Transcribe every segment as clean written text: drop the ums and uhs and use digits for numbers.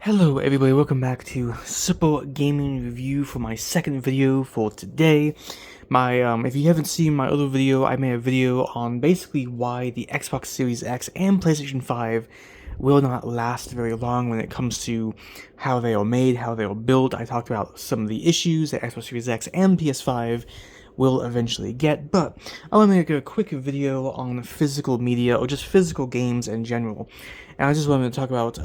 Hello everybody, welcome back to Simple Gaming Review for my second video for today. If you haven't seen my other video, I made a video on basically why the Xbox Series X and PlayStation 5 will not last very long when it comes to how they are made, how they are built. I talked about some of the issues that Xbox Series X and PS5 will eventually get, but I want to make a quick video on physical media, or just physical games in general. And I just wanted to talk about,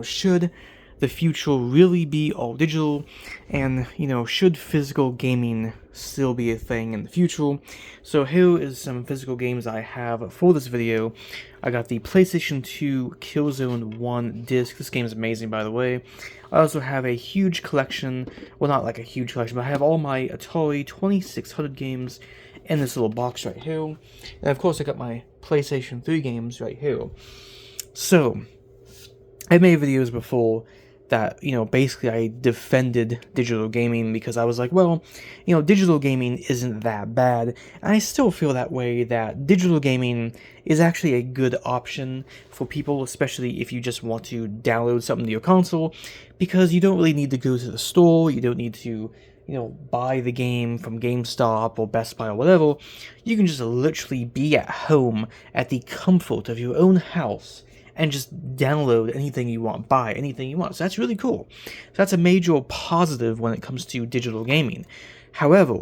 should the future really be all digital, and should physical gaming still be a thing in the future. So here is some physical games I have for this video. I got the PlayStation 2 Killzone 1 disc. This game is amazing, by the way. I also have a huge collection, well, not like a huge collection, but I have all my Atari 2600 games in this little box right here. And of course I got my PlayStation 3 games right here. So I've made videos before that, basically I defended digital gaming because I was like, well, digital gaming isn't that bad. And I still feel that way, that digital gaming is actually a good option for people, especially if you just want to download something to your console, because you don't really need to go to the store, you don't need to buy the game from GameStop or Best Buy or whatever. You can just literally be at home at the comfort of your own house and just download anything you want, buy anything you want. So that's really cool. So that's a major positive when it comes to digital gaming. However,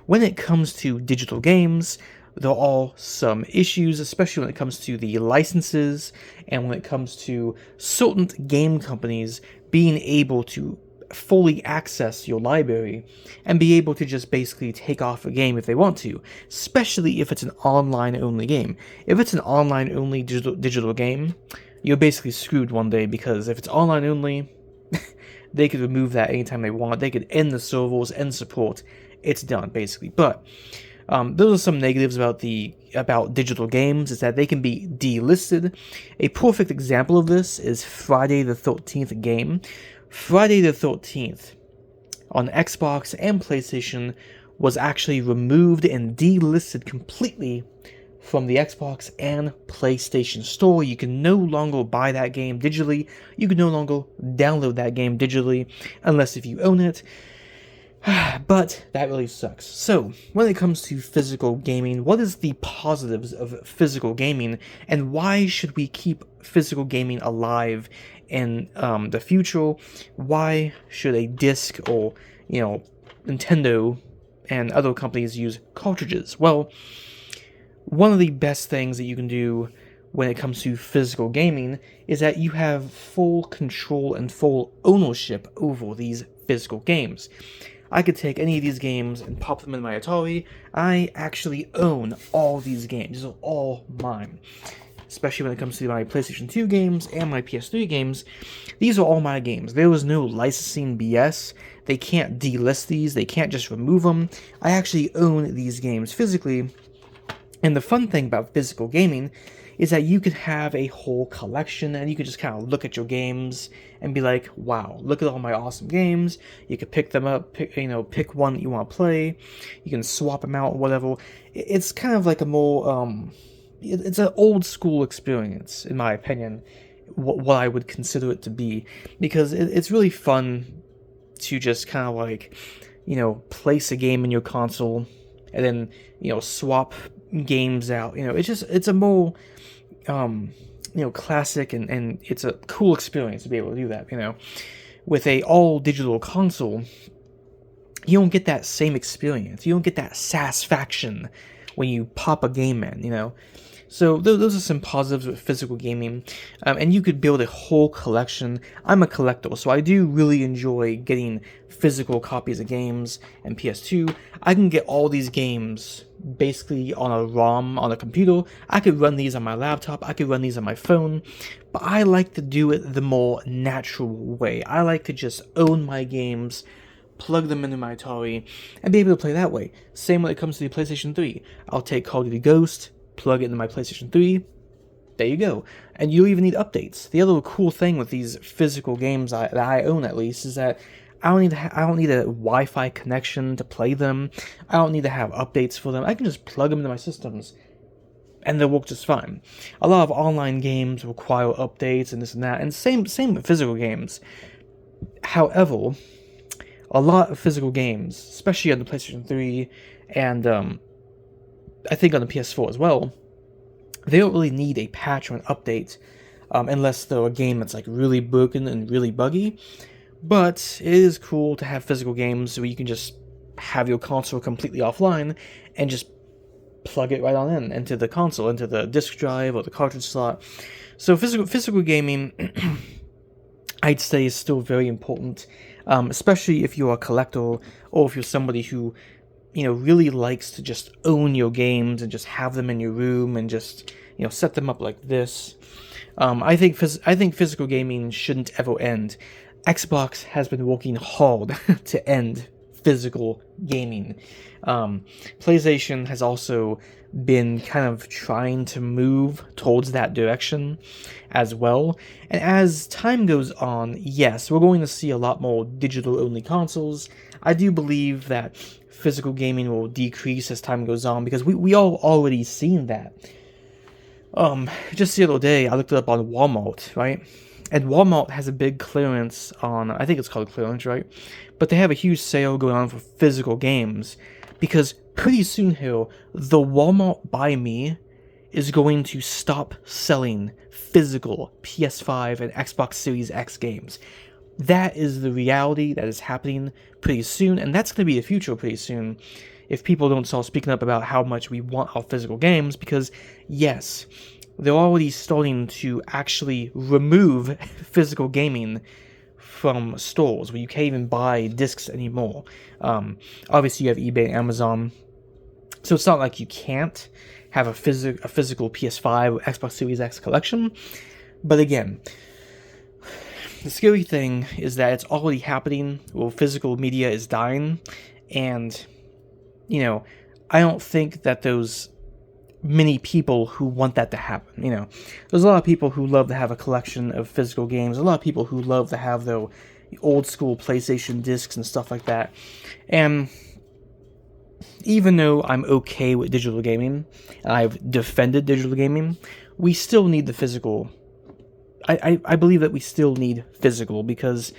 when it comes to digital games, there are some issues, especially when it comes to the licenses and when it comes to certain game companies being able to fully access your library and be able to just basically take off a game if they want to, especially if it's an online only game. If it's an online only digital game, you're basically screwed one day, because if it's online only, they could remove that anytime they want. They could end the servers, end support. It's done, basically. But those are some negatives about digital games, is that they can be delisted. A perfect example of this is Friday the 13th game. Friday the 13th on Xbox and PlayStation was actually removed and delisted completely from the Xbox and PlayStation store. You can no longer buy that game digitally. You can no longer download that game digitally unless if you own it. But that really sucks. So, when it comes to physical gaming, what is the positives of physical gaming, and why should we keep physical gaming alive in the future? Why should a disc or, Nintendo and other companies use cartridges? Well, one of the best things that you can do when it comes to physical gaming is that you have full control and full ownership over these physical games. I could take any of these games and pop them in my Atari. I actually own all these games. These are all mine. Especially when it comes to my PlayStation 2 games and my PS3 games. These are all my games. There was no licensing BS. They can't delist these. They can't just remove them. I actually own these games physically. And the fun thing about physical gaming is that you could have a whole collection, and you could just kind of look at your games and be like, wow, look at all my awesome games. You could pick them up, pick one that you want to play. You can swap them out or whatever. It's kind of like a more, it's an old school experience, in my opinion, what I would consider it to be, because it's really fun to just kind of like, place a game in your console and then, swap games out. It's a more classic, and it's a cool experience to be able to do that. With a all digital console, you don't get that same experience. You don't get that satisfaction when you pop a game in. So those are some positives with physical gaming, and you could build a whole collection. I'm a collector, so I do really enjoy getting physical copies of games and PS2. I can get all these games basically on a ROM on a computer. I could run these on my laptop, I could run these on my phone, but I like to do it the more natural way. I like to just own my games, plug them into my Atari, and be able to play that way. Same when it comes to the PlayStation 3. I'll take Call of Duty Ghost, plug it into my PlayStation 3, there you go. And you even need updates. The other cool thing with these physical games that I own, at least, is that I don't need a Wi-Fi connection to play them. I don't need to have updates for them. I can just plug them into my systems and they'll work just fine. A lot of online games require updates and this and that, and same with physical games. However, a lot of physical games, especially on the PlayStation 3 and I think on the PS4 as well, they don't really need a patch or an update unless they're a game that's like really broken and really buggy. But it is cool to have physical games where you can just have your console completely offline and just plug it right on into the console, into the disk drive or the cartridge slot. So physical gaming, I'd say, is still very important, especially if you're a collector or if you're somebody who, really likes to just own your games and just have them in your room and just, set them up like this. I think physical gaming shouldn't ever end. Xbox has been working hard to end physical gaming. PlayStation has also been kind of trying to move towards that direction as well. And as time goes on, yes, we're going to see a lot more digital-only consoles. I do believe that physical gaming will decrease as time goes on because we all already seen that. Just the other day, I looked it up on Walmart, right? And Walmart has a big clearance on, I think it's called clearance, right? But they have a huge sale going on for physical games. Because pretty soon here, the Walmart Buy Me is going to stop selling physical PS5 and Xbox Series X games. That is the reality that is happening pretty soon, and that's going to be the future pretty soon if people don't start speaking up about how much we want our physical games, because yes, they're already starting to actually remove physical gaming from stores where you can't even buy discs anymore. Obviously, you have eBay and Amazon, so it's not like you can't have a physical PS5 or Xbox Series X collection. But again, the scary thing is that it's already happening. Well, physical media is dying, and I don't think that those many people who want that to happen. There's a lot of people who love to have a collection of physical games. A lot of people who love to have the old school PlayStation discs and stuff like that. And even though I'm okay with digital gaming, and I've defended digital gaming, we still need the physical. I believe that we still need physical, because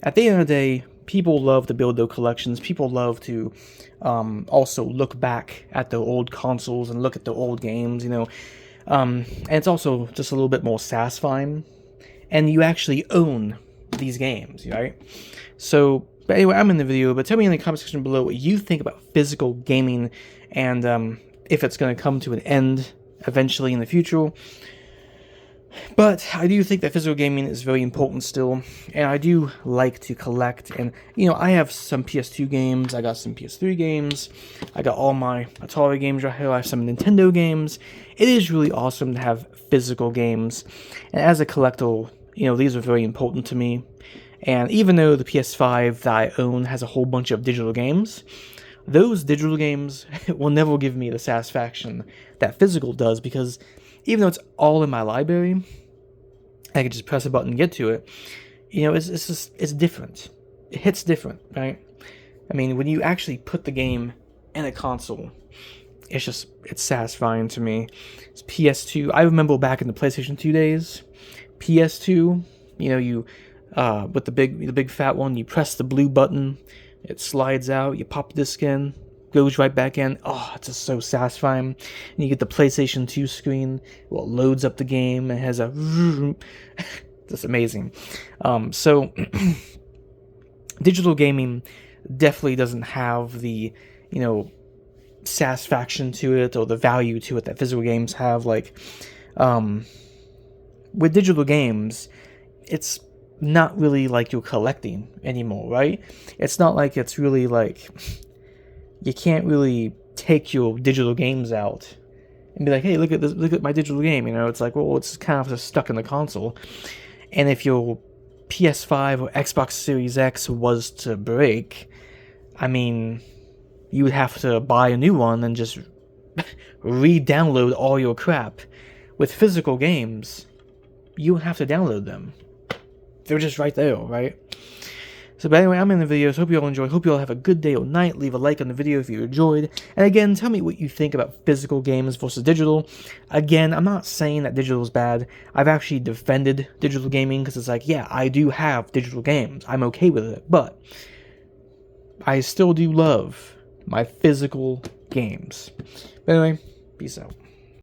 at the end of the day, people love to build their collections. People love to also look back at their old consoles and look at their old games, and it's also just a little bit more satisfying, and you actually own these games, right? So, but anyway, I'm in the video, but tell me in the comment section below what you think about physical gaming, and if it's going to come to an end eventually in the future. But I do think that physical gaming is very important still, and I do like to collect, and I have some PS2 games, I got some PS3 games, I got all my Atari games right here, I have some Nintendo games. It is really awesome to have physical games, and as a collector, these are very important to me. And even though the PS5 that I own has a whole bunch of digital games, those digital games will never give me the satisfaction that physical does, because even though it's all in my library, I can just press a button and get to it, it's different. It hits different, right? I mean, when you actually put the game in a console, it's satisfying to me. It's PS2. I remember back in the PlayStation 2 days, PS2, you with the big fat one, you press the blue button, it slides out, you pop the disc in, goes right back in. Oh, it's just so satisfying. And you get the PlayStation 2 screen, well, it loads up the game, and has a just amazing. So digital gaming definitely doesn't have the satisfaction to it or the value to it that physical games have. Like with digital games, it's not really like you're collecting anymore, right? It's not like it's really like you can't really take your digital games out and be like, hey, look at this, look at my digital game. It's like, well, it's kind of just stuck in the console. And if your PS5 or Xbox Series X was to break, I mean, you would have to buy a new one and just re-download all your crap. With physical games, you don't have to download them. They're just right there, right? So, but anyway, I'm in the video, so hope you all enjoy. Hope you all have a good day or night. Leave a like on the video if you enjoyed. And again, tell me what you think about physical games versus digital. Again, I'm not saying that digital is bad. I've actually defended digital gaming because it's like, yeah, I do have digital games. I'm okay with it. But I still do love my physical games. But anyway, peace out.